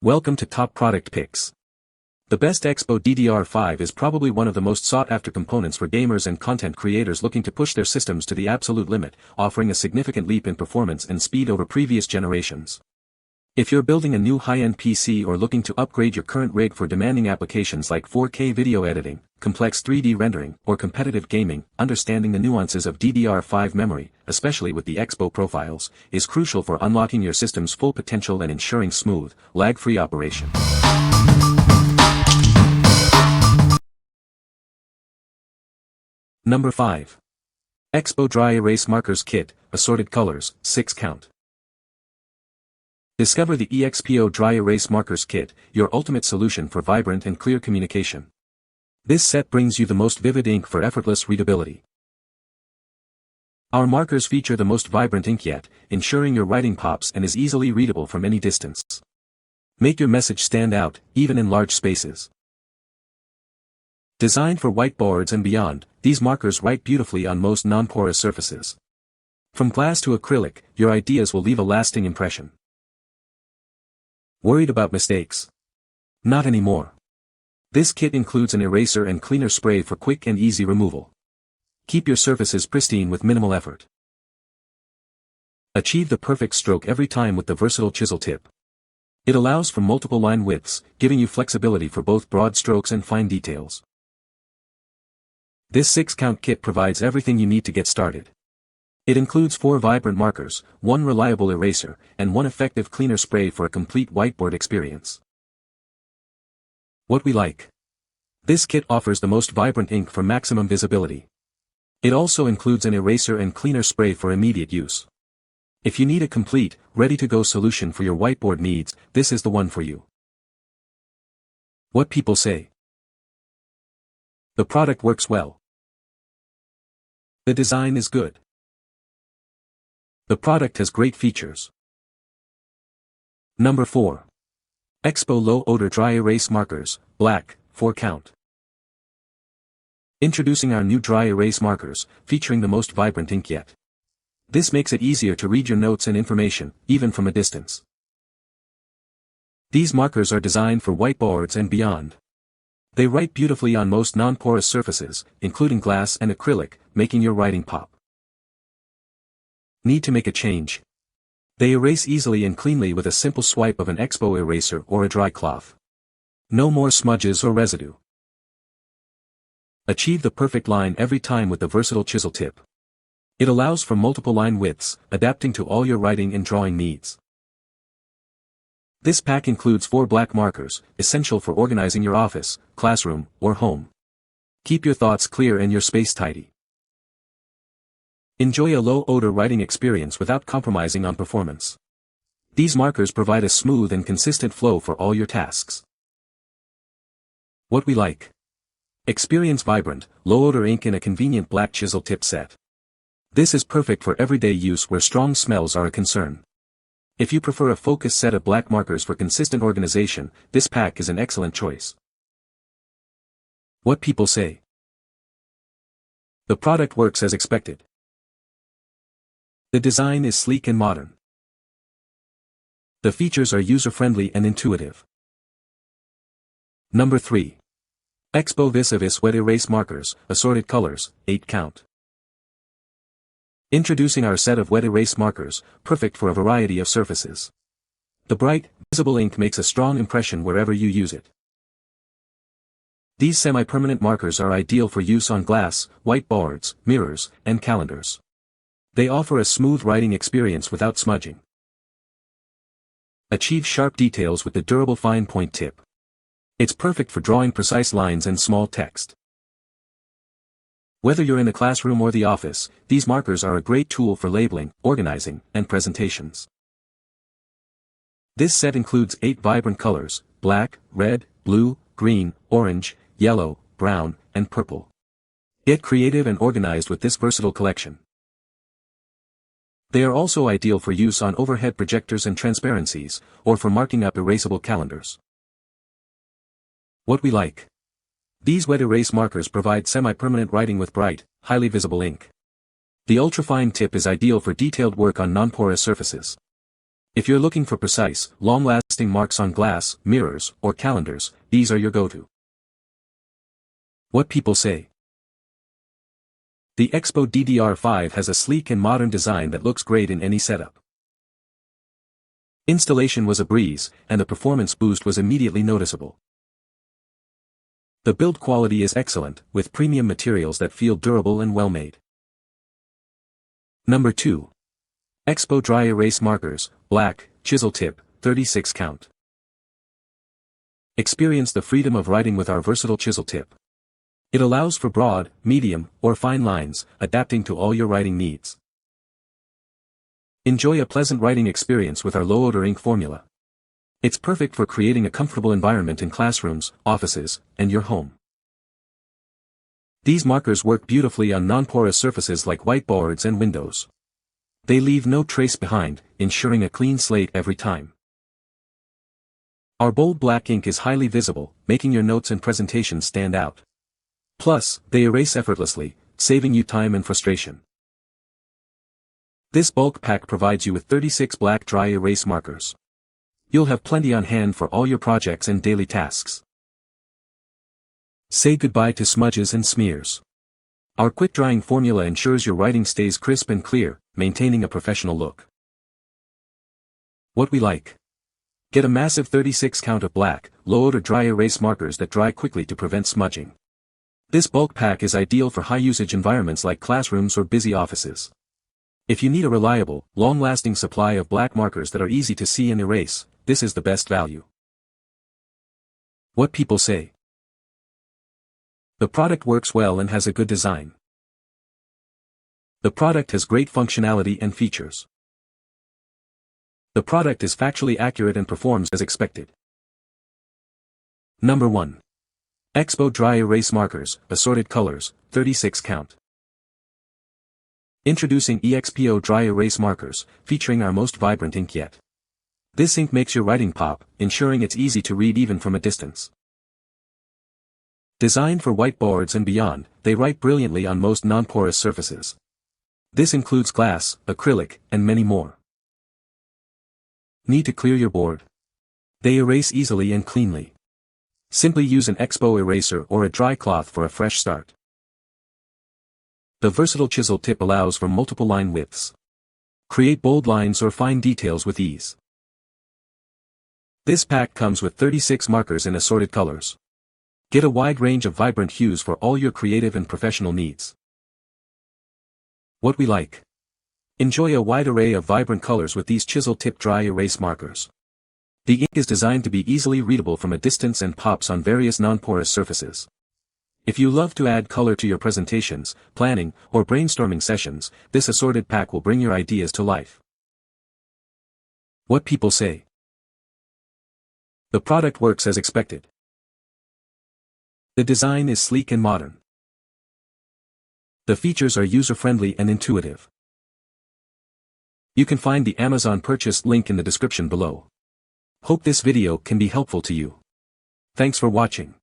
Welcome to Top Product Picks. The best Expo DDR5 is probably one of the most sought-after components for gamers and content creators looking to push their systems to the absolute limit, offering a significant leap in performance and speed over previous generations. If you're building a new high-end PC or looking to upgrade your current rig for demanding applications like 4K video editing, complex 3D rendering, or competitive gaming, understanding the nuances of DDR5 memory, especially with the Expo profiles, is crucial for unlocking your system's full potential and ensuring smooth, lag-free operation. Number 5. Expo Dry Erase Markers Kit, Assorted Colors, 6 count. Discover the Expo Dry Erase Markers Kit, your ultimate solution for vibrant and clear communication. This set brings you the most vivid ink for effortless readability. Our markers feature the most vibrant ink yet, ensuring your writing pops and is easily readable from any distance. Make your message stand out, even in large spaces. Designed for whiteboards and beyond, these markers write beautifully on most non-porous surfaces. From glass to acrylic, your ideas will leave a lasting impression. Worried about mistakes? Not anymore. This kit includes an eraser and cleaner spray for quick and easy removal. Keep your surfaces pristine with minimal effort. Achieve the perfect stroke every time with the versatile chisel tip. It allows for multiple line widths, giving you flexibility for both broad strokes and fine details. This 6-count kit provides everything you need to get started. It includes 4 vibrant markers, 1 reliable eraser, and 1 effective cleaner spray for a complete whiteboard experience. What we like. This kit offers the most vibrant ink for maximum visibility. It also includes an eraser and cleaner spray for immediate use. If you need a complete, ready-to-go solution for your whiteboard needs, this is the one for you. What people say. The product works well. The design is good. The product has great features. Number 4. Expo Low Odor Dry Erase Markers, Black, 4 count. Introducing our new dry erase markers, featuring the most vibrant ink yet. This makes it easier to read your notes and information, even from a distance. These markers are designed for whiteboards and beyond. They write beautifully on most non-porous surfaces, including glass and acrylic, making your writing pop. Need to make a change? They erase easily and cleanly with a simple swipe of an Expo eraser or a dry cloth. No more smudges or residue. Achieve the perfect line every time with the versatile chisel tip. It allows for multiple line widths, adapting to all your writing and drawing needs. This pack includes 4 black markers, essential for organizing your office, classroom, or home. Keep your thoughts clear and your space tidy. Enjoy a low-odor writing experience without compromising on performance. These markers provide a smooth and consistent flow for all your tasks. What we like. Experience vibrant, low-odor ink in a convenient black chisel tip set. This is perfect for everyday use where strong smells are a concern. If you prefer a focused set of black markers for consistent organization, this pack is an excellent choice. What people say. The product works as expected. The design is sleek and modern. The features are user-friendly and intuitive. Number 3. Expo Vis-a-Vis Wet Erase Markers, Assorted Colors, 8 count. Introducing our set of wet erase markers, perfect for a variety of surfaces. The bright, visible ink makes a strong impression wherever you use it. These semi-permanent markers are ideal for use on glass, whiteboards, mirrors, and calendars. They offer a smooth writing experience without smudging. Achieve sharp details with the durable fine point tip. It's perfect for drawing precise lines and small text. Whether you're in the classroom or the office, these markers are a great tool for labeling, organizing, and presentations. This set includes 8 vibrant colors: black, red, blue, green, orange, yellow, brown, and purple. Get creative and organized with this versatile collection. They are also ideal for use on overhead projectors and transparencies, or for marking up erasable calendars. What we like. These wet erase markers provide semi-permanent writing with bright, highly visible ink. The ultrafine tip is ideal for detailed work on non-porous surfaces. If you're looking for precise, long-lasting marks on glass, mirrors, or calendars, these are your go-to. What people say. The Expo DDR5 has a sleek and modern design that looks great in any setup. Installation was a breeze, and the performance boost was immediately noticeable. The build quality is excellent, with premium materials that feel durable and well-made. Number 2. Expo Dry Erase Markers, Black, Chisel Tip, 36 count. Experience the freedom of writing with our versatile chisel tip. It allows for broad, medium, or fine lines, adapting to all your writing needs. Enjoy a pleasant writing experience with our low-odor ink formula. It's perfect for creating a comfortable environment in classrooms, offices, and your home. These markers work beautifully on non-porous surfaces like whiteboards and windows. They leave no trace behind, ensuring a clean slate every time. Our bold black ink is highly visible, making your notes and presentations stand out. Plus, they erase effortlessly, saving you time and frustration. This bulk pack provides you with 36 black dry erase markers. You'll have plenty on hand for all your projects and daily tasks. Say goodbye to smudges and smears. Our quick-drying formula ensures your writing stays crisp and clear, maintaining a professional look. What we like. Get a massive 36 count of black, low-odor dry erase markers that dry quickly to prevent smudging. This bulk pack is ideal for high-usage environments like classrooms or busy offices. If you need a reliable, long-lasting supply of black markers that are easy to see and erase, this is the best value. What people say. The product works well and has a good design. The product has great functionality and features. The product is factually accurate and performs as expected. Number 1. Expo Dry Erase Markers, Assorted Colors, 36 count. Introducing EXPO Dry Erase Markers, featuring our most vibrant ink yet. This ink makes your writing pop, ensuring it's easy to read even from a distance. Designed for whiteboards and beyond, they write brilliantly on most non-porous surfaces. This includes glass, acrylic, and many more. Need to clear your board? They erase easily and cleanly. Simply use an Expo eraser or a dry cloth for a fresh start. The versatile chisel tip allows for multiple line widths. Create bold lines or fine details with ease. This pack comes with 36 markers in assorted colors. Get a wide range of vibrant hues for all your creative and professional needs. What we like. Enjoy a wide array of vibrant colors with these chisel tip dry erase markers. The ink is designed to be easily readable from a distance and pops on various non-porous surfaces. If you love to add color to your presentations, planning, or brainstorming sessions, this assorted pack will bring your ideas to life. What people say. The product works as expected. The design is sleek and modern. The features are user-friendly and intuitive. You can find the Amazon purchase link in the description below. Hope this video can be helpful to you. Thanks for watching.